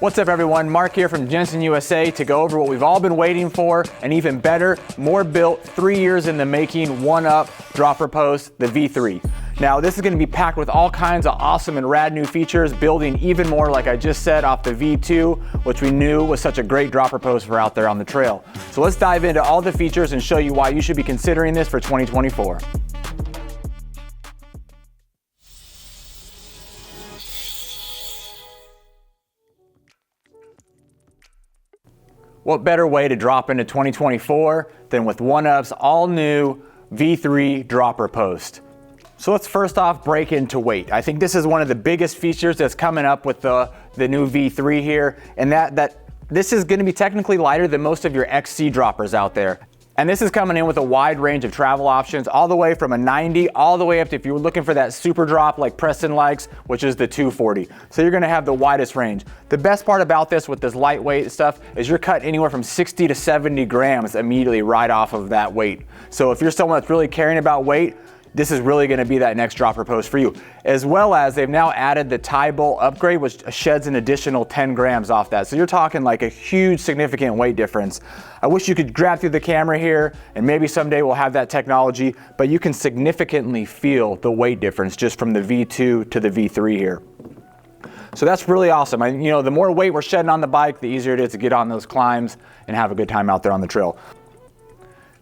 What's up everyone, Mark here from Jenson USA to go over what we've all been waiting for, and even better, more built, 3 years in the making, OneUp dropper post, the V3. Now this is going to be packed with all kinds of awesome and rad new features, building even more, like I just said, off the V2, which we knew was such a great dropper post for out there on the trail. So let's dive into all the features and show you why you should be considering this for 2024. What better way to drop into 2024 than with OneUp's all new V3 dropper post? So let's first off break into weight. I think this is one of the biggest features that's coming up with the new V3 here, and that this is gonna be technically lighter than most of your XC droppers out there. And this is coming in with a wide range of travel options, all the way from a 90, all the way up to if you were looking for that super drop like Preston likes, which is the 240. So you're gonna have the widest range. The best part about this with this lightweight stuff is you're cut anywhere from 60 to 70 grams immediately right off of that weight. So if you're someone that's really caring about weight, this is really going to be that next dropper post for you. As well as they've now added the tie bolt upgrade, which sheds an additional 10 grams off that. So you're talking like a huge significant weight difference. I wish you could grab through the camera here, and maybe someday we'll have that technology, but you can significantly feel the weight difference just from the V2 to the V3 here. So that's really awesome. The more weight we're shedding on the bike, the easier it is to get on those climbs and have a good time out there on the trail.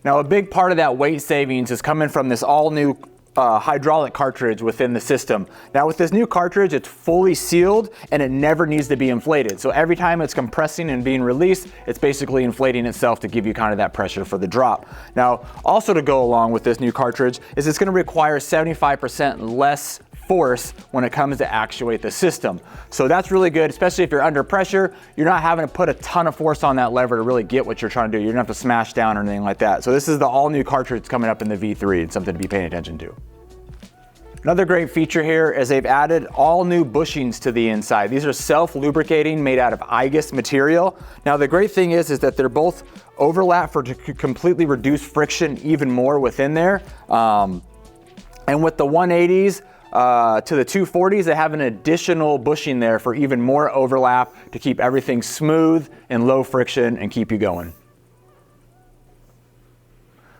Now, a big part of that weight savings is coming from this all new hydraulic cartridge within the system. Now with this new cartridge, it's fully sealed and it never needs to be inflated. So every time it's compressing and being released, it's basically inflating itself to give you kind of that pressure for the drop. Now, also to go along with this new cartridge is it's going to require 75% less force when it comes to actuate the system. So that's really good, especially if you're under pressure. You're not having to put a ton of force on that lever to really get what you're trying to do. You don't have to smash down or anything like that. So this is the all new cartridge coming up in the V3. It's something to be paying attention to. Another great feature here is they've added all new bushings to the inside. These are self-lubricating, made out of IGUS material. Now the great thing is that they're both overlap to completely reduce friction even more within there. And with the 180s, to the 240s, they have an additional bushing there for even more overlap to keep everything smooth and low friction and keep you going.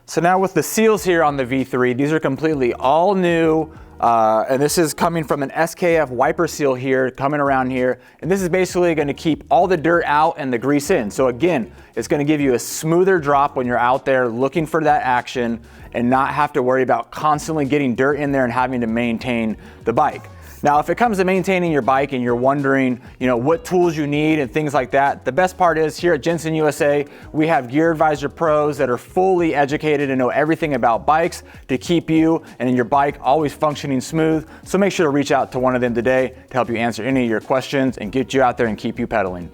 So now with the seals here on the V3, these are completely all new, and this is coming from an SKF wiper seal here, coming around here, and this is basically going to keep all the dirt out and the grease in. So again, it's going to give you a smoother drop when you're out there looking for that action and not have to worry about constantly getting dirt in there and having to maintain the bike. Now, if it comes to maintaining your bike and you're wondering, what tools you need and things like that, the best part is here at Jenson USA, we have Gear Advisor pros that are fully educated and know everything about bikes to keep you and your bike always functioning smooth. So make sure to reach out to one of them today to help you answer any of your questions and get you out there and keep you pedaling.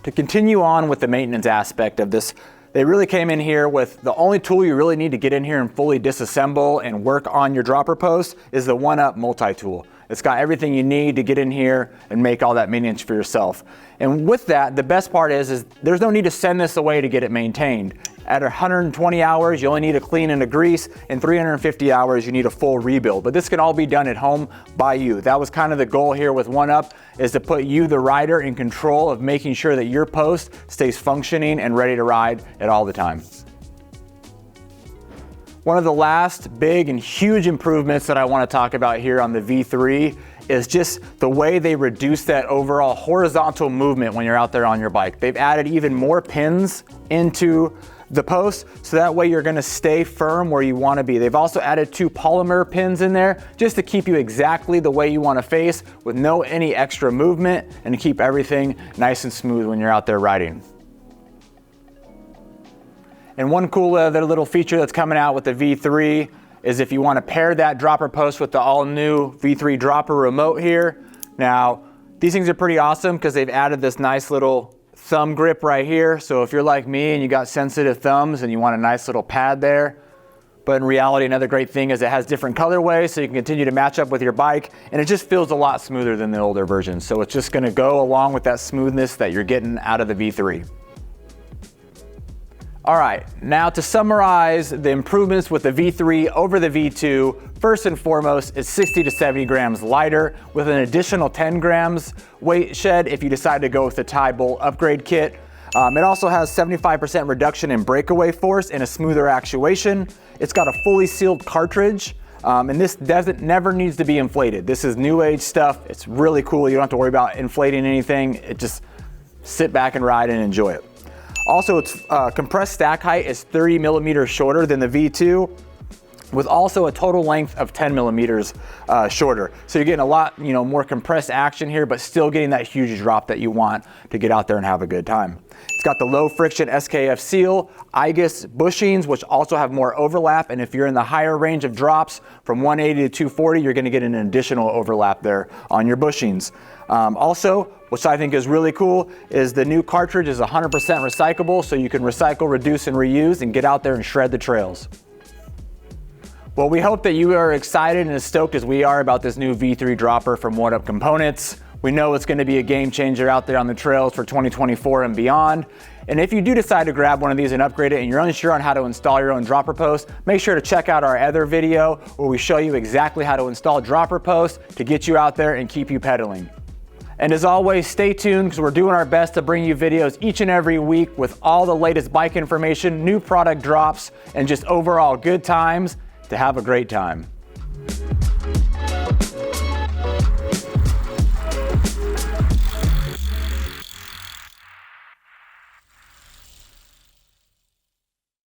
To continue on with the maintenance aspect of this, they really came in here with the only tool you really need to get in here and fully disassemble and work on your dropper post is the OneUp multi-tool. It's got everything you need to get in here and make all that maintenance for yourself. And with that, the best part is there's no need to send this away to get it maintained. At 120 hours, you only need a clean and a grease, and 350 hours, you need a full rebuild. But this can all be done at home by you. That was kind of the goal here with OneUp, is to put you, the rider, in control of making sure that your post stays functioning and ready to ride at all the time. One of the last big and huge improvements that I want to talk about here on the V3 is just the way they reduce that overall horizontal movement when you're out there on your bike. They've added even more pins into the post, so that way you're going to stay firm where you want to be. They've also added 2 polymer pins in there just to keep you exactly the way you want to face with no any extra movement and to keep everything nice and smooth when you're out there riding. And one cool other little feature that's coming out with the V3 is if you want to pair that dropper post with the all new V3 dropper remote here. Now, these things are pretty awesome because they've added this nice little thumb grip right here. So if you're like me and you got sensitive thumbs and you want a nice little pad there, but in reality, another great thing is it has different colorways so you can continue to match up with your bike, and it just feels a lot smoother than the older version. So it's just going to go along with that smoothness that you're getting out of the V3. All right, now to summarize the improvements with the V3 over the V2, first and foremost, it's 60 to 70 grams lighter with an additional 10 grams weight shed if you decide to go with the tie bolt upgrade kit. It also has 75% reduction in breakaway force and a smoother actuation. It's got a fully sealed cartridge, and this never needs to be inflated. This is new age stuff. It's really cool. You don't have to worry about inflating anything. It just sit back and ride and enjoy it. Also, its compressed stack height is 30 millimeters shorter than the V2, with also a total length of 10 millimeters shorter. So you're getting a lot, more compressed action here, but still getting that huge drop that you want to get out there and have a good time. It's got the low friction SKF seal, IGUS bushings, which also have more overlap. And if you're in the higher range of drops from 180 to 240, you're gonna get an additional overlap there on your bushings. Also, which I think is really cool, is the new cartridge is 100% recyclable, so you can recycle, reduce, and reuse and get out there and shred the trails. Well, we hope that you are excited and as stoked as we are about this new V3 dropper from OneUp Components. We know it's going to be a game changer out there on the trails for 2024 and beyond. And if you do decide to grab one of these and upgrade it and you're unsure on how to install your own dropper post, make sure to check out our other video where we show you exactly how to install dropper posts to get you out there and keep you pedaling. And as always, stay tuned because we're doing our best to bring you videos each and every week with all the latest bike information, new product drops, and just overall good times to have a great time.